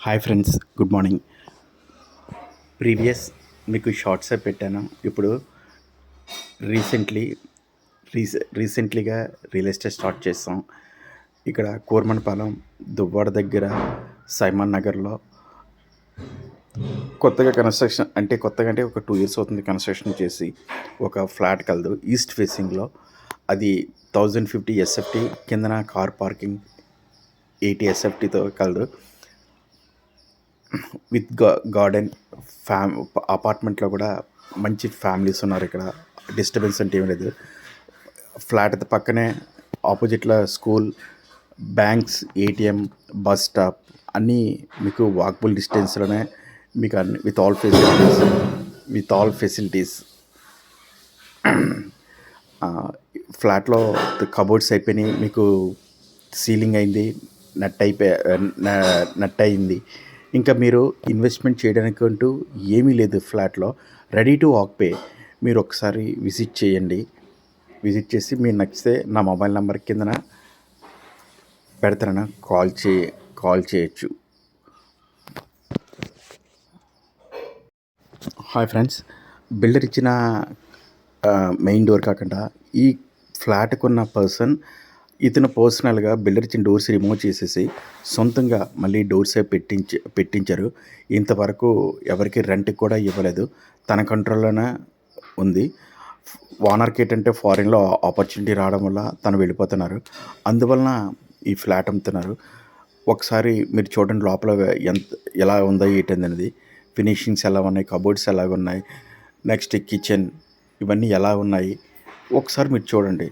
Hi friends, good morning. Previous మీకు షార్ట్సే పెట్టాను. ఇప్పుడు రీసెంట్లీ రీసెంట్లీగా రియల్ ఎస్టేట్ స్టార్ట్ చేస్తాం. ఇక్కడ కూర్మనపాలెం దువ్వాడ దగ్గర సైమన్ నగర్లో కొత్తగా కన్స్ట్రక్షన్ కొత్తగా అంటే ఒక 2 years అవుతుంది కన్స్ట్రక్షన్ చేసి. ఒక ఫ్లాట్ కలదు ఈస్ట్ ఫేసింగ్లో. అది 1050 ఎస్ఎఫ్టీ కిందన కార్ పార్కింగ్ 80 ఎస్ఎఫ్టీతో కలదు. విత్ గార్డెన్ అపార్ట్మెంట్లో కూడా మంచి ఫ్యామిలీస్ ఉన్నారు. ఇక్కడ డిస్టర్బెన్స్ అంటే ఏం లేదు. ఫ్లాట్ పక్కనే ఆపోజిట్లో school, banks, ATM, bus stop అన్నీ మీకు వాకబుల్ డిస్టెన్స్లోనే మీకు అన్ని విత్ ఆల్ ఫెసిలిటీస్. ఫ్లాట్లో కబోర్డ్స్ అయిపోయినాయి, మీకు సీలింగ్ అయింది, నట్ అయింది. ఇంకా మీరు ఇన్వెస్ట్మెంట్ చేయడానికి అంటూ ఏమీ లేదు. ఫ్లాట్లో రెడీ టు ఆక్యుపై. మీరు ఒకసారి విజిట్ చేయండి. విజిట్ చేసి మీరు నచ్చితే నా మొబైల్ నెంబర్ కిందన పెడతాను, కాల్ చేయొచ్చు. హాయ్ ఫ్రెండ్స్, బిల్డర్ ఇచ్చిన మెయిన్ డోర్ కాకుండా ఈ ఫ్లాట్కు ఉన్న పర్సన్ ఇతను పర్సనల్గా బిల్డర్ ఇచ్చిన డోర్స్ రిమూవ్ చేసేసి సొంతంగా మళ్ళీ డోర్సే పెట్టించారు. ఇంతవరకు ఎవరికి రెంట్కి కూడా ఇవ్వలేదు. తన కంట్రోల్లోనే ఉంది. ఓనర్కి ఏంటంటే ఫారిన్లో ఆపర్చునిటీ రావడం వల్ల తను వెళ్ళిపోతున్నారు. అందువలన ఈ ఫ్లాట్ అమ్ముతున్నారు. ఒకసారి మీరు చూడండి లోపల ఎలా ఉందో ఏంటనేది, ఫినిషింగ్స్ ఎలా ఉన్నాయి, కబోర్డ్స్ ఎలా ఉన్నాయి, నెక్స్ట్ కిచెన్ ఇవన్నీ ఎలా ఉన్నాయి ఒకసారి మీరు చూడండి.